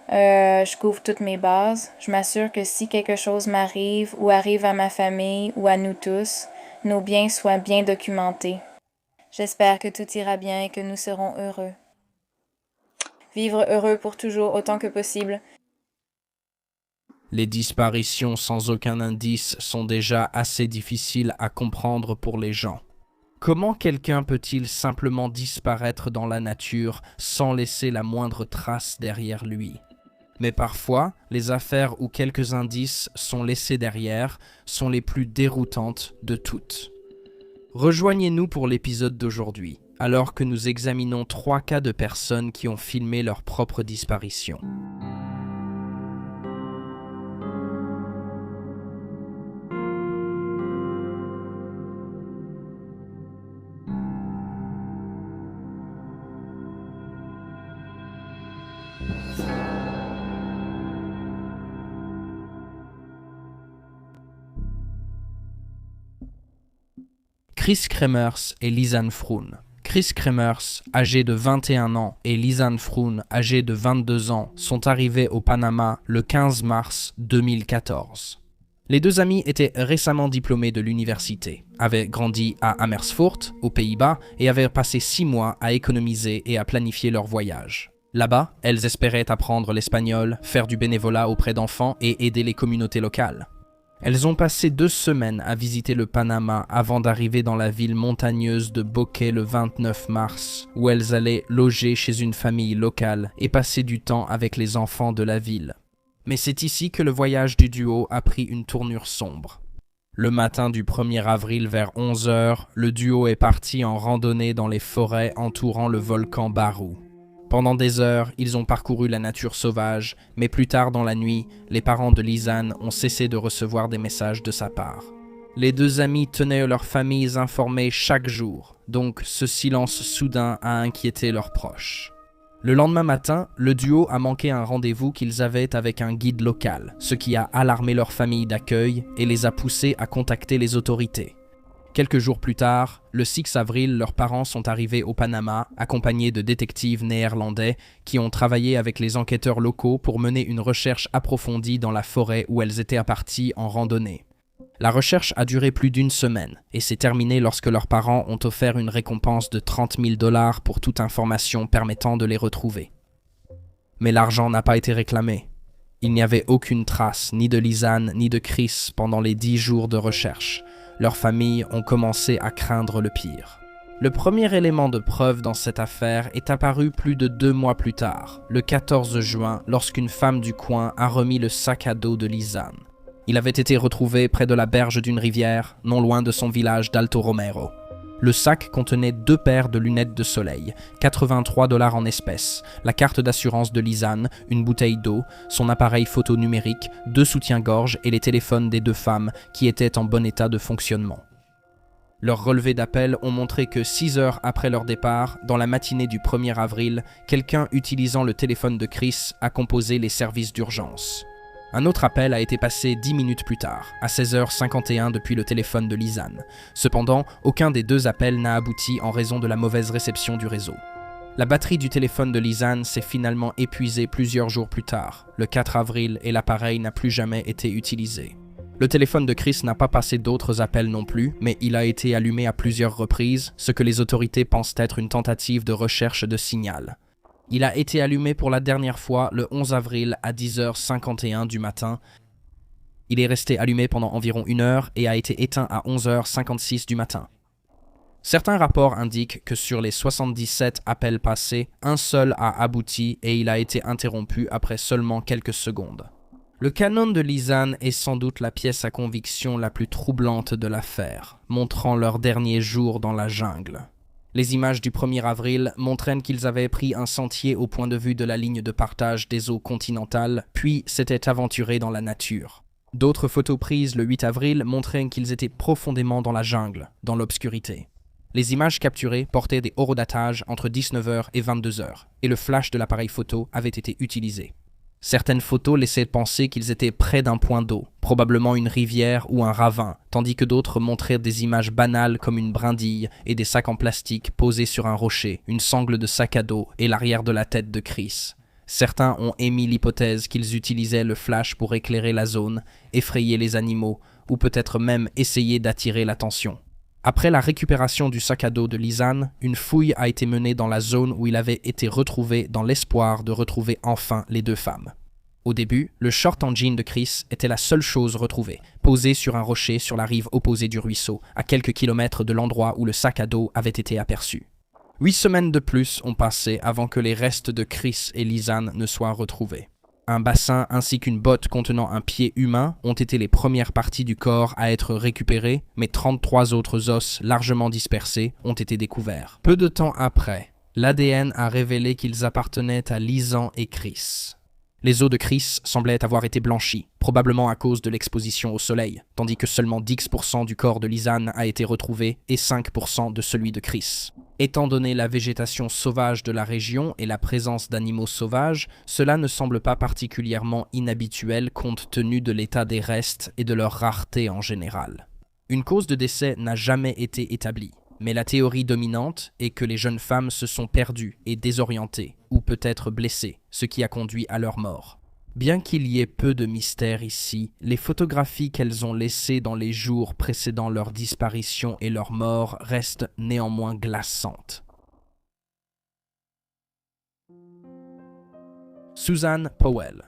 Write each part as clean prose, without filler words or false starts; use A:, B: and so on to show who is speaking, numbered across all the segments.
A: Je couvre toutes mes bases. Je m'assure que si quelque chose m'arrive ou arrive à ma famille ou à nous tous, nos biens soient bien documentés. J'espère que tout ira bien et que nous serons heureux. Vivre heureux pour toujours autant que possible.
B: Les disparitions sans aucun indice sont déjà assez difficiles à comprendre pour les gens. Comment quelqu'un peut-il simplement disparaître dans la nature sans laisser la moindre trace derrière lui ? Mais parfois, les affaires où quelques indices sont laissés derrière sont les plus déroutantes de toutes. Rejoignez-nous pour l'épisode d'aujourd'hui, alors que nous examinons 3 cas de personnes qui ont filmé leur propre disparition. Chris Kremers et Lisanne Froon. Chris Kremers, âgé de 21 ans, et Lisanne Froon, âgée de 22 ans, sont arrivés au Panama le 15 mars 2014. Les deux amis étaient récemment diplômés de l'université, avaient grandi à Amersfoort, aux Pays-Bas, et avaient passé 6 mois à économiser et à planifier leur voyage. Là-bas, elles espéraient apprendre l'espagnol, faire du bénévolat auprès d'enfants et aider les communautés locales. Elles ont passé 2 semaines à visiter le Panama avant d'arriver dans la ville montagneuse de Boquet le 29 mars, où elles allaient loger chez une famille locale et passer du temps avec les enfants de la ville. Mais c'est ici que le voyage du duo a pris une tournure sombre. Le matin du 1er avril vers 11h, le duo est parti en randonnée dans les forêts entourant le volcan Barú. Pendant des heures, ils ont parcouru la nature sauvage, mais plus tard dans la nuit, les parents de Lisanne ont cessé de recevoir des messages de sa part. Les deux amis tenaient leurs familles informées chaque jour, donc ce silence soudain a inquiété leurs proches. Le lendemain matin, le duo a manqué un rendez-vous qu'ils avaient avec un guide local, ce qui a alarmé leur famille d'accueil et les a poussés à contacter les autorités. Quelques jours plus tard, le 6 avril, leurs parents sont arrivés au Panama, accompagnés de détectives néerlandais qui ont travaillé avec les enquêteurs locaux pour mener une recherche approfondie dans la forêt où elles étaient parties en randonnée. La recherche a duré plus d'1 semaine et s'est terminée lorsque leurs parents ont offert une récompense de 30 000 $ pour toute information permettant de les retrouver. Mais l'argent n'a pas été réclamé. Il n'y avait aucune trace, ni de Lisanne ni de Chris pendant les 10 jours de recherche. Leurs familles ont commencé à craindre le pire. Le premier élément de preuve dans cette affaire est apparu plus de 2 mois plus tard, le 14 juin, lorsqu'une femme du coin a remis le sac à dos de Lisanne. Il avait été retrouvé près de la berge d'une rivière, non loin de son village d'Alto Romero. Le sac contenait 2 paires de lunettes de soleil, 83 $ en espèces, la carte d'assurance de Lisanne, une bouteille d'eau, son appareil photo numérique, 2 soutiens-gorge et les téléphones des 2 femmes qui étaient en bon état de fonctionnement. Leurs relevés d'appel ont montré que 6 heures après leur départ, dans la matinée du 1er avril, quelqu'un utilisant le téléphone de Chris a composé les services d'urgence. Un autre appel a été passé 10 minutes plus tard, à 16h51 depuis le téléphone de Lisanne. Cependant, aucun des 2 appels n'a abouti en raison de la mauvaise réception du réseau. La batterie du téléphone de Lisanne s'est finalement épuisée plusieurs jours plus tard, le 4 avril, et l'appareil n'a plus jamais été utilisé. Le téléphone de Chris n'a pas passé d'autres appels non plus, mais il a été allumé à plusieurs reprises, ce que les autorités pensent être une tentative de recherche de signal. Il a été allumé pour la dernière fois le 11 avril à 10h51 du matin. Il est resté allumé pendant environ 1 heure et a été éteint à 11h56 du matin. Certains rapports indiquent que sur les 77 appels passés, un seul a abouti et il a été interrompu après seulement quelques secondes. Le canon de Lisanne est sans doute la pièce à conviction la plus troublante de l'affaire, montrant leurs derniers jours dans la jungle. Les images du 1er avril montraient qu'ils avaient pris un sentier au point de vue de la ligne de partage des eaux continentales, puis s'étaient aventurés dans la nature. D'autres photos prises le 8 avril montraient qu'ils étaient profondément dans la jungle, dans l'obscurité. Les images capturées portaient des horodatages entre 19h et 22h, et le flash de l'appareil photo avait été utilisé. Certaines photos laissaient penser qu'ils étaient près d'un point d'eau, probablement une rivière ou un ravin, tandis que d'autres montraient des images banales comme une brindille et des sacs en plastique posés sur un rocher, une sangle de sac à dos et l'arrière de la tête de Chris. Certains ont émis l'hypothèse qu'ils utilisaient le flash pour éclairer la zone, effrayer les animaux, ou peut-être même essayer d'attirer l'attention. Après la récupération du sac à dos de Lisanne, une fouille a été menée dans la zone où il avait été retrouvé dans l'espoir de retrouver enfin les deux femmes. Au début, le short en jean de Chris était la seule chose retrouvée, posé sur un rocher sur la rive opposée du ruisseau, à quelques kilomètres de l'endroit où le sac à dos avait été aperçu. 8 semaines de plus ont passé avant que les restes de Chris et Lisanne ne soient retrouvés. Un bassin ainsi qu'une botte contenant un pied humain ont été les premières parties du corps à être récupérées, mais 33 autres os largement dispersés ont été découverts. Peu de temps après, l'ADN a révélé qu'ils appartenaient à Lisanne et Chris. Les os de Chris semblaient avoir été blanchis, probablement à cause de l'exposition au soleil, tandis que seulement 10% du corps de Lisanne a été retrouvé et 5% de celui de Chris. Étant donné la végétation sauvage de la région et la présence d'animaux sauvages, cela ne semble pas particulièrement inhabituel compte tenu de l'état des restes et de leur rareté en général. Une cause de décès n'a jamais été établie. Mais la théorie dominante est que les jeunes femmes se sont perdues et désorientées, ou peut-être blessées, ce qui a conduit à leur mort. Bien qu'il y ait peu de mystère ici, les photographies qu'elles ont laissées dans les jours précédant leur disparition et leur mort restent néanmoins glaçantes. Susan Powell.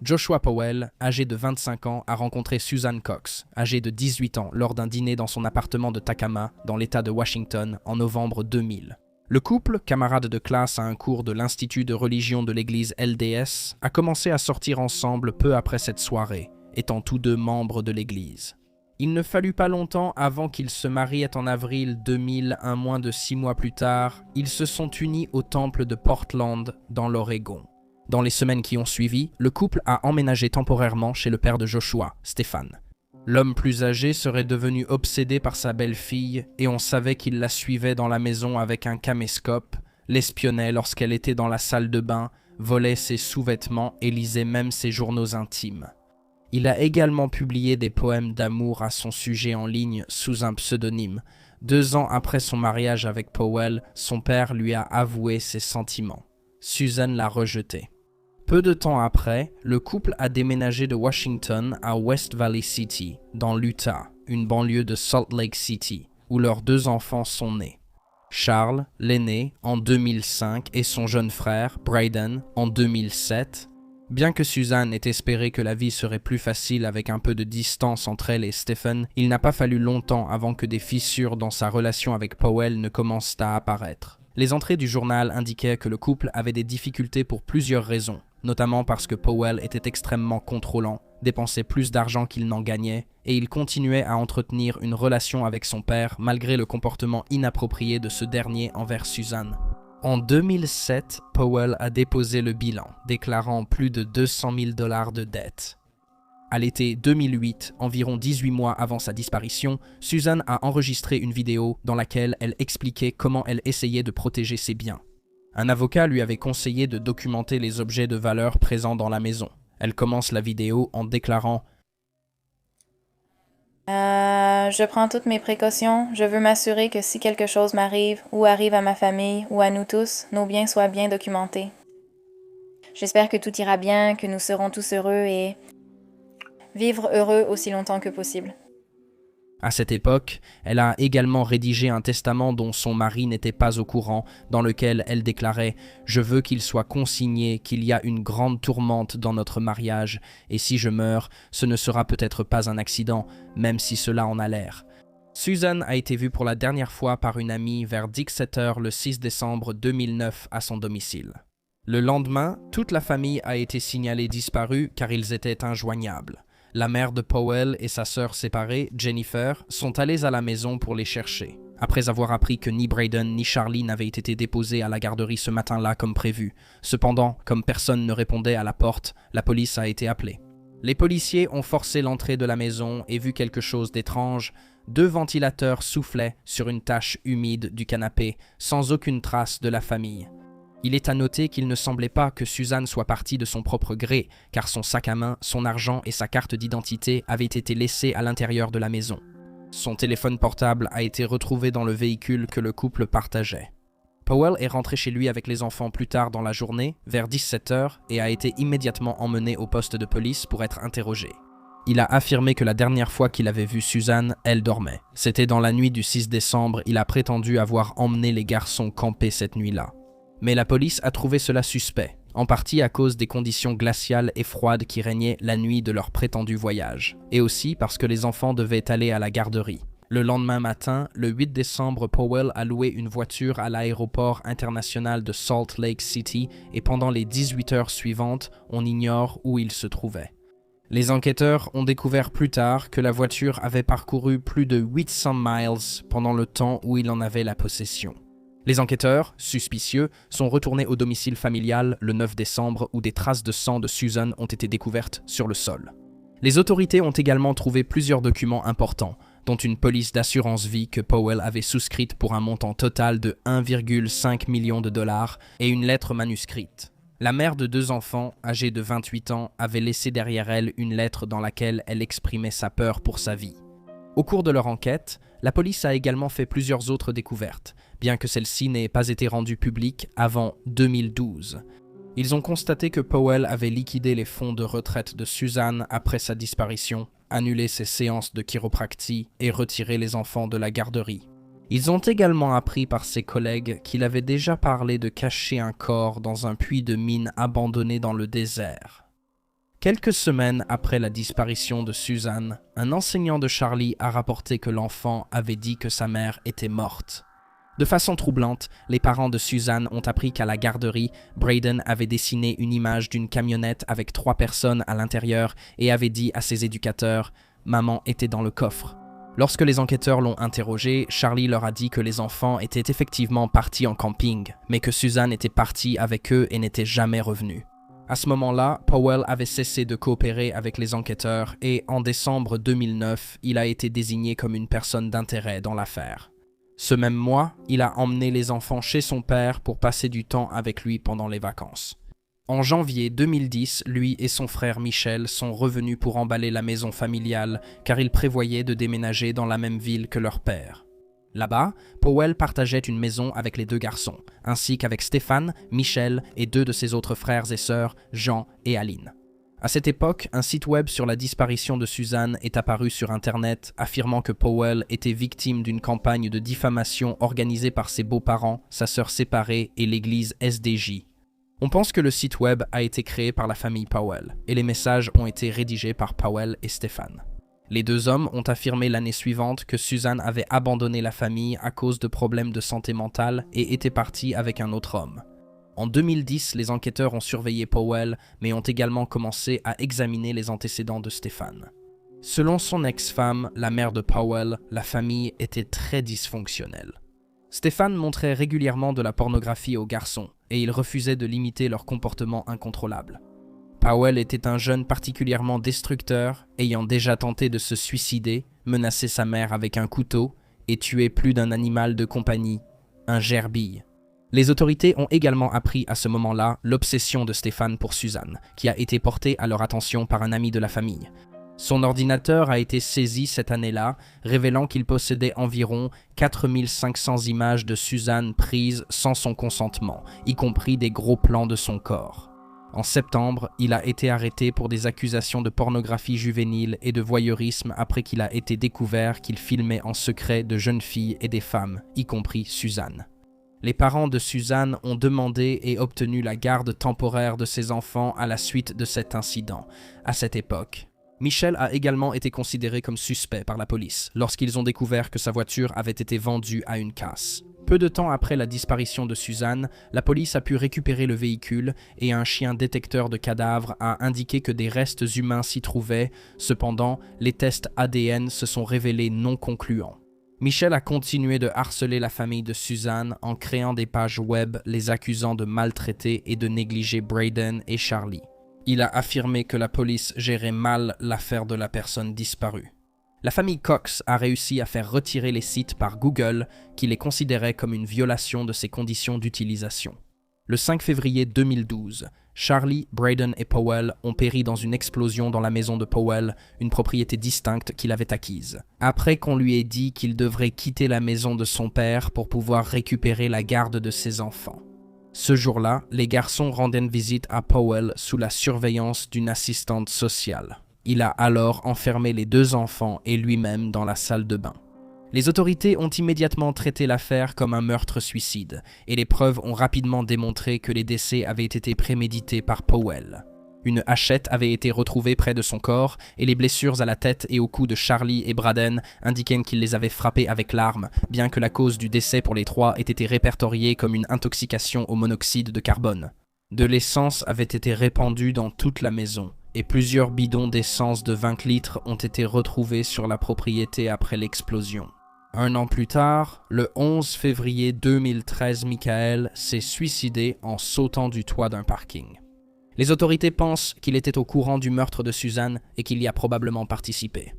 B: Joshua Powell, âgé de 25 ans, a rencontré Susan Cox, âgée de 18 ans, lors d'un dîner dans son appartement de Tacoma, dans l'État de Washington, en novembre 2000. Le couple, camarade de classe à un cours de l'Institut de religion de l'église LDS, a commencé à sortir ensemble peu après cette soirée, étant tous deux membres de l'église. Il ne fallut pas longtemps avant qu'ils se marient en avril 2000, un moins de 6 mois plus tard, ils se sont unis au temple de Portland, dans l'Oregon. Dans les semaines qui ont suivi, le couple a emménagé temporairement chez le père de Joshua, Stéphane. L'homme plus âgé serait devenu obsédé par sa belle-fille et on savait qu'il la suivait dans la maison avec un caméscope, l'espionnait lorsqu'elle était dans la salle de bain, volait ses sous-vêtements et lisait même ses journaux intimes. Il a également publié des poèmes d'amour à son sujet en ligne sous un pseudonyme. 2 ans après son mariage avec Powell, son père lui a avoué ses sentiments. Susan l'a rejeté. Peu de temps après, le couple a déménagé de Washington à West Valley City, dans l'Utah, une banlieue de Salt Lake City, où leurs 2 enfants sont nés. Charles, l'aîné, en 2005, et son jeune frère, Braden, en 2007. Bien que Susan ait espéré que la vie serait plus facile avec un peu de distance entre elle et Stephen, il n'a pas fallu longtemps avant que des fissures dans sa relation avec Powell ne commencent à apparaître. Les entrées du journal indiquaient que le couple avait des difficultés pour plusieurs raisons, notamment parce que Powell était extrêmement contrôlant, dépensait plus d'argent qu'il n'en gagnait, et il continuait à entretenir une relation avec son père malgré le comportement inapproprié de ce dernier envers Susan. En 2007, Powell a déposé le bilan, déclarant plus de 200 000 $ de dettes. À l'été 2008, environ 18 mois avant sa disparition, Susan a enregistré une vidéo dans laquelle elle expliquait comment elle essayait de protéger ses biens. Un avocat lui avait conseillé de documenter les objets de valeur présents dans la maison. Elle commence la vidéo en déclarant
A: « Je prends toutes mes précautions. Je veux m'assurer que si quelque chose m'arrive, ou arrive à ma famille, ou à nous tous, nos biens soient bien documentés. J'espère que tout ira bien, que nous serons tous heureux et vivre heureux aussi longtemps que possible. »
B: À cette époque, elle a également rédigé un testament dont son mari n'était pas au courant, dans lequel elle déclarait « Je veux qu'il soit consigné qu'il y a une grande tourmente dans notre mariage, et si je meurs, ce ne sera peut-être pas un accident, même si cela en a l'air. » Susan a été vue pour la dernière fois par une amie vers 17h le 6 décembre 2009 à son domicile. Le lendemain, toute la famille a été signalée disparue car ils étaient injoignables. La mère de Powell et sa sœur séparée, Jennifer, sont allées à la maison pour les chercher, après avoir appris que ni Braden ni Charlie n'avaient été déposés à la garderie ce matin-là comme prévu. Cependant, comme personne ne répondait à la porte, la police a été appelée. Les policiers ont forcé l'entrée de la maison et vu quelque chose d'étrange. 2 ventilateurs soufflaient sur une tache humide du canapé, sans aucune trace de la famille. Il est à noter qu'il ne semblait pas que Susan soit partie de son propre gré, car son sac à main, son argent et sa carte d'identité avaient été laissés à l'intérieur de la maison. Son téléphone portable a été retrouvé dans le véhicule que le couple partageait. Powell est rentré chez lui avec les enfants plus tard dans la journée, vers 17h, et a été immédiatement emmené au poste de police pour être interrogé. Il a affirmé que la dernière fois qu'il avait vu Suzanne, elle dormait. C'était dans la nuit du 6 décembre, il a prétendu avoir emmené les garçons camper cette nuit-là. Mais la police a trouvé cela suspect, en partie à cause des conditions glaciales et froides qui régnaient la nuit de leur prétendu voyage, et aussi parce que les enfants devaient aller à la garderie. Le lendemain matin, le 8 décembre, Powell a loué une voiture à l'aéroport international de Salt Lake City et pendant les 18 heures suivantes, on ignore où il se trouvait. Les enquêteurs ont découvert plus tard que la voiture avait parcouru plus de 800 miles pendant le temps où il en avait la possession. Les enquêteurs, suspicieux, sont retournés au domicile familial le 9 décembre où des traces de sang de Susan ont été découvertes sur le sol. Les autorités ont également trouvé plusieurs documents importants, dont une police d'assurance vie que Powell avait souscrite pour un montant total de 1,5 million de dollars et une lettre manuscrite. La mère de 2 enfants, âgée de 28 ans, avait laissé derrière elle une lettre dans laquelle elle exprimait sa peur pour sa vie. Au cours de leur enquête, la police a également fait plusieurs autres découvertes, bien que celle-ci n'ait pas été rendue publique avant 2012. Ils ont constaté que Powell avait liquidé les fonds de retraite de Suzanne après sa disparition, annulé ses séances de chiropractie et retiré les enfants de la garderie. Ils ont également appris par ses collègues qu'il avait déjà parlé de cacher un corps dans un puits de mine abandonné dans le désert. Quelques semaines après la disparition de Suzanne, un enseignant de Charlie a rapporté que l'enfant avait dit que sa mère était morte. De façon troublante, les parents de Suzanne ont appris qu'à la garderie, Braden avait dessiné une image d'une camionnette avec 3 personnes à l'intérieur et avait dit à ses éducateurs « Maman était dans le coffre ». Lorsque les enquêteurs l'ont interrogé, Charlie leur a dit que les enfants étaient effectivement partis en camping, mais que Suzanne était partie avec eux et n'était jamais revenue. À ce moment-là, Powell avait cessé de coopérer avec les enquêteurs et, en décembre 2009, il a été désigné comme une personne d'intérêt dans l'affaire. Ce même mois, il a emmené les enfants chez son père pour passer du temps avec lui pendant les vacances. En janvier 2010, lui et son frère Michel sont revenus pour emballer la maison familiale car ils prévoyaient de déménager dans la même ville que leur père. Là-bas, Powell partageait une maison avec les 2 garçons, ainsi qu'avec Stéphane, Michel et 2 de ses autres frères et sœurs, Jean et Aline. À cette époque, un site web sur la disparition de Suzanne est apparu sur Internet, affirmant que Powell était victime d'une campagne de diffamation organisée par ses beaux-parents, sa sœur séparée et l'église SDJ. On pense que le site web a été créé par la famille Powell, et les messages ont été rédigés par Powell et Stéphane. Les 2 hommes ont affirmé l'année suivante que Suzanne avait abandonné la famille à cause de problèmes de santé mentale et était partie avec un autre homme. En 2010, les enquêteurs ont surveillé Powell, mais ont également commencé à examiner les antécédents de Stéphane. Selon son ex-femme, la mère de Powell, la famille était très dysfonctionnelle. Stéphane montrait régulièrement de la pornographie aux garçons, et il refusait de limiter leur comportement incontrôlable. Powell était un jeune particulièrement destructeur, ayant déjà tenté de se suicider, menacé sa mère avec un couteau et tué plus d'un animal de compagnie, un gerbille. Les autorités ont également appris à ce moment-là l'obsession de Stéphane pour Suzanne, qui a été portée à leur attention par un ami de la famille. Son ordinateur a été saisi cette année-là, révélant qu'il possédait environ 4500 images de Suzanne prises sans son consentement, y compris des gros plans de son corps. En septembre, il a été arrêté pour des accusations de pornographie juvénile et de voyeurisme après qu'il a été découvert qu'il filmait en secret de jeunes filles et des femmes, y compris Suzanne. Les parents de Suzanne ont demandé et obtenu la garde temporaire de ses enfants à la suite de cet incident. À cette époque, Michel a également été considéré comme suspect par la police lorsqu'ils ont découvert que sa voiture avait été vendue à une casse. Peu de temps après la disparition de Suzanne, la police a pu récupérer le véhicule et un chien détecteur de cadavres a indiqué que des restes humains s'y trouvaient. Cependant, les tests ADN se sont révélés non concluants. Michel a continué de harceler la famille de Suzanne en créant des pages web les accusant de maltraiter et de négliger Braden et Charlie. Il a affirmé que la police gérait mal l'affaire de la personne disparue. La famille Cox a réussi à faire retirer les sites par Google qui les considérait comme une violation de ses conditions d'utilisation. Le 5 février 2012, Charlie, Braden et Powell ont péri dans une explosion dans la maison de Powell, une propriété distincte qu'il avait acquise. Après qu'on lui ait dit qu'il devrait quitter la maison de son père pour pouvoir récupérer la garde de ses enfants. Ce jour-là, les garçons rendaient visite à Powell sous la surveillance d'une assistante sociale. Il a alors enfermé les 2 enfants et lui-même dans la salle de bain. Les autorités ont immédiatement traité l'affaire comme un meurtre-suicide, et les preuves ont rapidement démontré que les décès avaient été prémédités par Powell. Une hachette avait été retrouvée près de son corps, et les blessures à la tête et au cou de Charlie et Braden indiquaient qu'il les avait frappés avec l'arme, bien que la cause du décès pour les 3 ait été répertoriée comme une intoxication au monoxyde de carbone. De l'essence avait été répandue dans toute la maison, et plusieurs bidons d'essence de 20 litres ont été retrouvés sur la propriété après l'explosion. 1 an plus tard, le 11 février 2013, Michael s'est suicidé en sautant du toit d'un parking. Les autorités pensent qu'il était au courant du meurtre de Suzanne et qu'il y a probablement participé.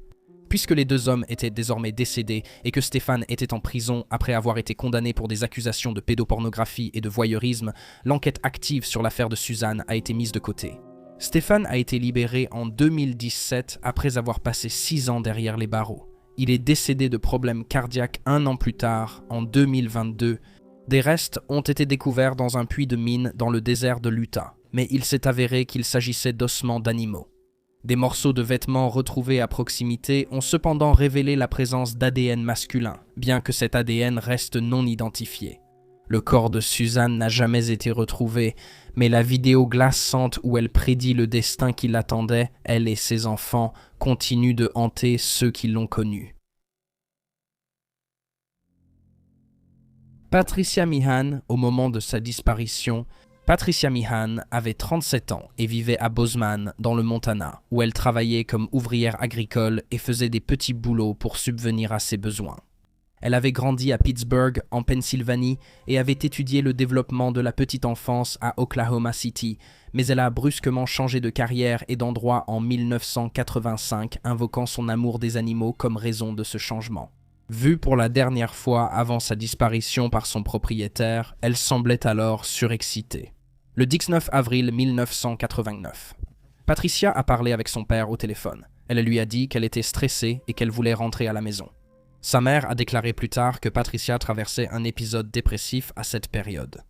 B: Puisque les 2 hommes étaient désormais décédés et que Stéphane était en prison après avoir été condamné pour des accusations de pédopornographie et de voyeurisme, l'enquête active sur l'affaire de Suzanne a été mise de côté. Stéphane a été libéré en 2017 après avoir passé 6 ans derrière les barreaux. Il est décédé de problèmes cardiaques 1 an plus tard, en 2022. Des restes ont été découverts dans un puits de mine dans le désert de l'Utah, mais il s'est avéré qu'il s'agissait d'ossements d'animaux. Des morceaux de vêtements retrouvés à proximité ont cependant révélé la présence d'ADN masculin, bien que cet ADN reste non identifié. Le corps de Suzanne n'a jamais été retrouvé, mais la vidéo glaçante où elle prédit le destin qui l'attendait, elle et ses enfants, continue de hanter ceux qui l'ont connue. Patricia Meehan, au moment de sa disparition, Patricia Meehan avait 37 ans et vivait à Bozeman, dans le Montana, où elle travaillait comme ouvrière agricole et faisait des petits boulots pour subvenir à ses besoins. Elle avait grandi à Pittsburgh, en Pennsylvanie, et avait étudié le développement de la petite enfance à Oklahoma City, mais elle a brusquement changé de carrière et d'endroit en 1985, invoquant son amour des animaux comme raison de ce changement. Vue pour la dernière fois avant sa disparition par son propriétaire, elle semblait alors surexcitée. Le 19 avril 1989. Patricia a parlé avec son père au téléphone. Elle lui a dit qu'elle était stressée et qu'elle voulait rentrer à la maison. Sa mère a déclaré plus tard que Patricia traversait un épisode dépressif à cette période.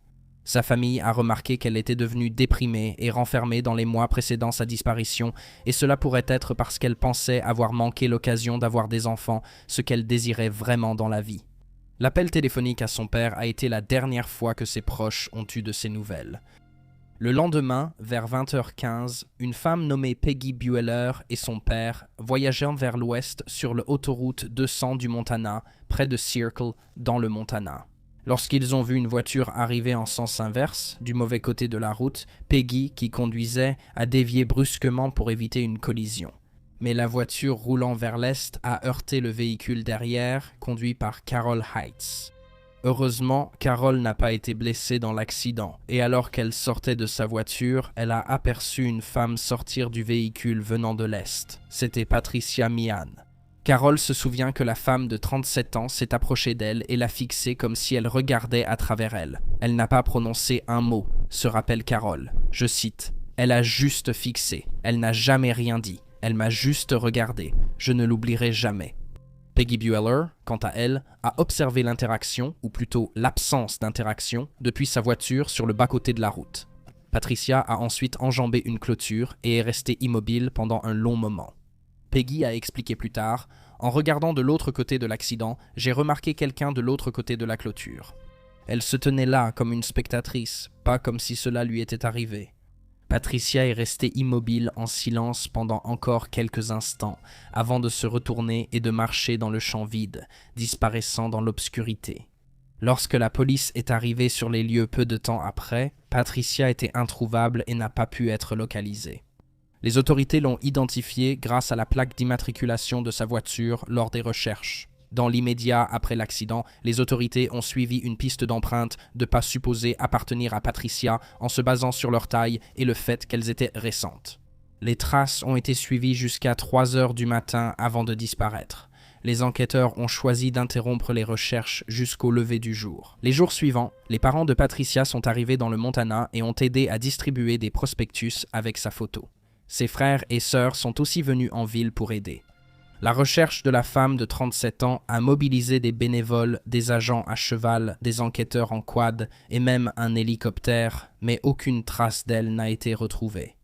B: Sa famille a remarqué qu'elle était devenue déprimée et renfermée dans les mois précédant sa disparition, et cela pourrait être parce qu'elle pensait avoir manqué l'occasion d'avoir des enfants, ce qu'elle désirait vraiment dans la vie. L'appel téléphonique à son père a été la dernière fois que ses proches ont eu de ses nouvelles. Le lendemain, vers 20h15, une femme nommée Peggy Bueller et son père voyageant vers l'ouest sur l'autoroute 200 du Montana, près de Circle, dans le Montana. Lorsqu'ils ont vu une voiture arriver en sens inverse, du mauvais côté de la route, Peggy, qui conduisait, a dévié brusquement pour éviter une collision. Mais la voiture roulant vers l'est a heurté le véhicule derrière, conduit par Carol Heights. Heureusement, Carol n'a pas été blessée dans l'accident, et alors qu'elle sortait de sa voiture, elle a aperçu une femme sortir du véhicule venant de l'est. C'était Patricia Meehan. Carol se souvient que la femme de 37 ans s'est approchée d'elle et l'a fixée comme si elle regardait à travers elle. Elle n'a pas prononcé un mot, se rappelle Carol. Je cite, « Elle a juste fixé, elle n'a jamais rien dit, elle m'a juste regardé, je ne l'oublierai jamais. » Peggy Bueller, quant à elle, a observé l'interaction, ou plutôt l'absence d'interaction, depuis sa voiture sur le bas-côté de la route. Patricia a ensuite enjambé une clôture et est restée immobile pendant un long moment. Peggy a expliqué plus tard, « En regardant de l'autre côté de l'accident, j'ai remarqué quelqu'un de l'autre côté de la clôture. Elle se tenait là comme une spectatrice, pas comme si cela lui était arrivé. » Patricia est restée immobile en silence pendant encore quelques instants, avant de se retourner et de marcher dans le champ vide, disparaissant dans l'obscurité. Lorsque la police est arrivée sur les lieux peu de temps après, Patricia était introuvable et n'a pas pu être localisée. Les autorités l'ont identifiée grâce à la plaque d'immatriculation de sa voiture lors des recherches. Dans l'immédiat après l'accident, les autorités ont suivi une piste d'empreintes de pas supposées appartenir à Patricia en se basant sur leur taille et le fait qu'elles étaient récentes. Les traces ont été suivies jusqu'à 3 heures du matin avant de disparaître. Les enquêteurs ont choisi d'interrompre les recherches jusqu'au lever du jour. Les jours suivants, les parents de Patricia sont arrivés dans le Montana et ont aidé à distribuer des prospectus avec sa photo. Ses frères et sœurs sont aussi venus en ville pour aider. La recherche de la femme de 37 ans a mobilisé des bénévoles, des agents à cheval, des enquêteurs en quad et même un hélicoptère, mais aucune trace d'elle n'a été retrouvée.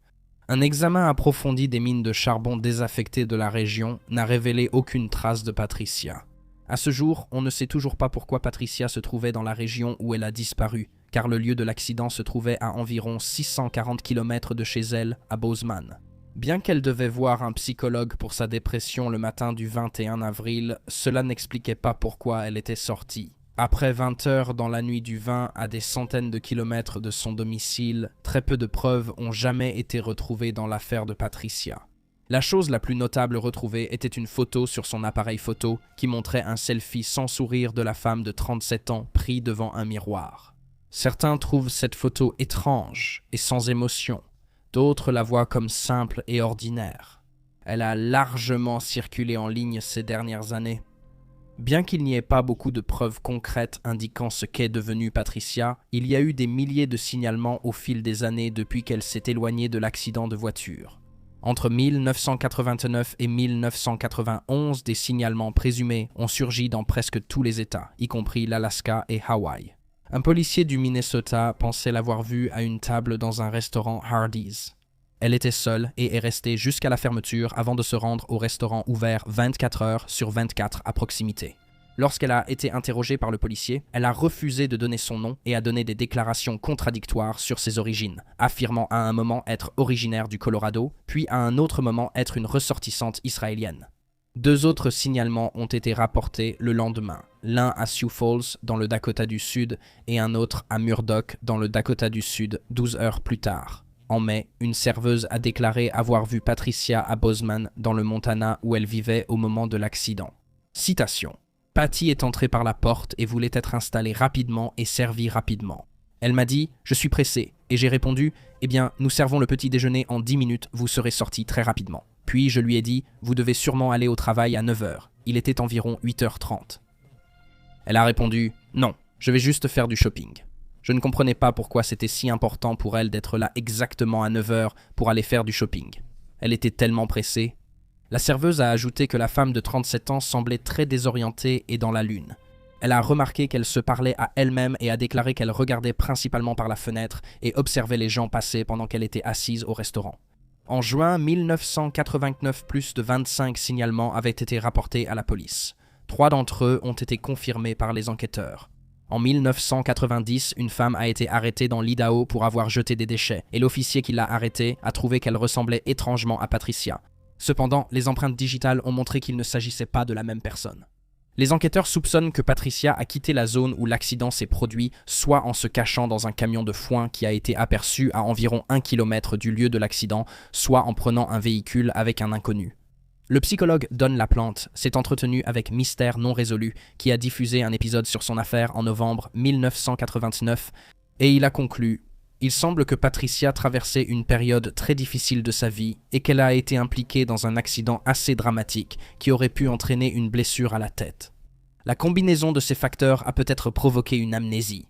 B: Un examen approfondi des mines de charbon désaffectées de la région n'a révélé aucune trace de Patricia. À ce jour, on ne sait toujours pas pourquoi Patricia se trouvait dans la région où elle a disparu, car le lieu de l'accident se trouvait à environ 640 km de chez elle, à Bozeman. Bien qu'elle devait voir un psychologue pour sa dépression le matin du 21 avril, cela n'expliquait pas pourquoi elle était sortie. Après 20 heures dans la nuit du 20 à des centaines de kilomètres de son domicile, très peu de preuves ont jamais été retrouvées dans l'affaire de Patricia. La chose la plus notable retrouvée était une photo sur son appareil photo qui montrait un selfie sans sourire de la femme de 37 ans pris devant un miroir. Certains trouvent cette photo étrange et sans émotion. D'autres la voient comme simple et ordinaire. Elle a largement circulé en ligne ces dernières années. Bien qu'il n'y ait pas beaucoup de preuves concrètes indiquant ce qu'est devenue Patricia, il y a eu des milliers de signalements au fil des années depuis qu'elle s'est éloignée de l'accident de voiture. Entre 1989 et 1991, des signalements présumés ont surgi dans presque tous les États, y compris l'Alaska et Hawaï. Un policier du Minnesota pensait l'avoir vue à une table dans un restaurant Hardee's. Elle était seule et est restée jusqu'à la fermeture avant de se rendre au restaurant ouvert 24 heures sur 24 à proximité. Lorsqu'elle a été interrogée par le policier, elle a refusé de donner son nom et a donné des déclarations contradictoires sur ses origines, affirmant à un moment être originaire du Colorado, puis à un autre moment être une ressortissante israélienne. 2 autres signalements ont été rapportés le lendemain, l'un à Sioux Falls dans le Dakota du Sud et un autre à Murdoch dans le Dakota du Sud 12 heures plus tard. En mai, une serveuse a déclaré avoir vu Patricia à Bozeman dans le Montana où elle vivait au moment de l'accident. Citation. « Patty est entrée par la porte et voulait être installée rapidement et servie rapidement. Elle m'a dit « Je suis pressée » et j'ai répondu « Eh bien, nous servons le petit déjeuner en 10 minutes, vous serez sorti très rapidement. » Puis je lui ai dit « Vous devez sûrement aller au travail à 9 heures. Il était environ 8h30. » Elle a répondu « Non, je vais juste faire du shopping. » Je ne comprenais pas pourquoi c'était si important pour elle d'être là exactement à 9 heures pour aller faire du shopping. Elle était tellement pressée. La serveuse a ajouté que la femme de 37 ans semblait très désorientée et dans la lune. Elle a remarqué qu'elle se parlait à elle-même et a déclaré qu'elle regardait principalement par la fenêtre et observait les gens passer pendant qu'elle était assise au restaurant. En juin 1989, plus de 25 signalements avaient été rapportés à la police. 3 d'entre eux ont été confirmés par les enquêteurs. En 1990, une femme a été arrêtée dans l'Idaho pour avoir jeté des déchets, et l'officier qui l'a arrêtée a trouvé qu'elle ressemblait étrangement à Patricia. Cependant, les empreintes digitales ont montré qu'il ne s'agissait pas de la même personne. Les enquêteurs soupçonnent que Patricia a quitté la zone où l'accident s'est produit, soit en se cachant dans un camion de foin qui a été aperçu à environ 1 km du lieu de l'accident, soit en prenant un véhicule avec un inconnu. Le psychologue Don LaPlante s'est entretenu avec Mystère non résolu, qui a diffusé un épisode sur son affaire en novembre 1989, et il a conclu « Il semble que Patricia traversait une période très difficile de sa vie et qu'elle a été impliquée dans un accident assez dramatique qui aurait pu entraîner une blessure à la tête. La combinaison de ces facteurs a peut-être provoqué une amnésie.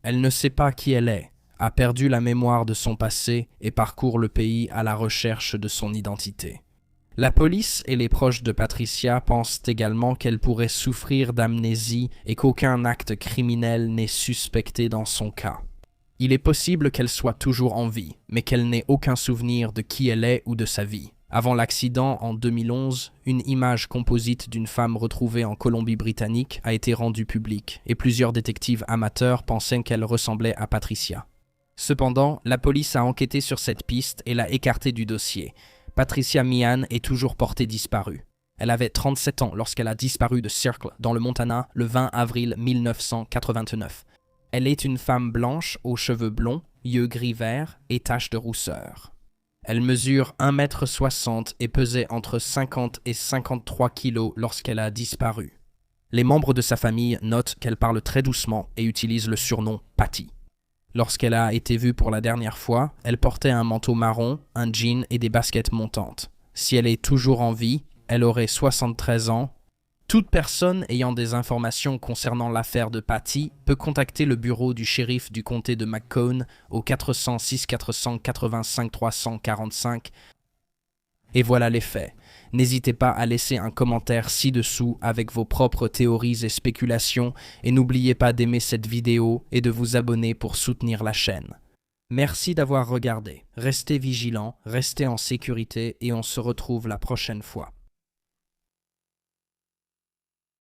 B: Elle ne sait pas qui elle est, a perdu la mémoire de son passé et parcourt le pays à la recherche de son identité. » La police et les proches de Patricia pensent également qu'elle pourrait souffrir d'amnésie et qu'aucun acte criminel n'est suspecté dans son cas. Il est possible qu'elle soit toujours en vie, mais qu'elle n'ait aucun souvenir de qui elle est ou de sa vie. Avant l'accident, en 2011, une image composite d'une femme retrouvée en Colombie-Britannique a été rendue publique, et plusieurs détectives amateurs pensaient qu'elle ressemblait à Patricia. Cependant, la police a enquêté sur cette piste et l'a écartée du dossier. Patricia Meehan est toujours portée disparue. Elle avait 37 ans lorsqu'elle a disparu de Circle, dans le Montana, le 20 avril 1989. Elle est une femme blanche aux cheveux blonds, yeux gris-vert et taches de rousseur. Elle mesure 1,60 m et pesait entre 50 et 53 kg lorsqu'elle a disparu. Les membres de sa famille notent qu'elle parle très doucement et utilise le surnom Patty. Lorsqu'elle a été vue pour la dernière fois, elle portait un manteau marron, un jean et des baskets montantes. Si elle est toujours en vie, elle aurait 73 ans. Toute personne ayant des informations concernant l'affaire de Patty peut contacter le bureau du shérif du comté de Macomb au 406 485 345. Et voilà les faits. N'hésitez pas à laisser un commentaire ci-dessous avec vos propres théories et spéculations et n'oubliez pas d'aimer cette vidéo et de vous abonner pour soutenir la chaîne. Merci d'avoir regardé. Restez vigilants, restez en sécurité et on se retrouve la prochaine fois.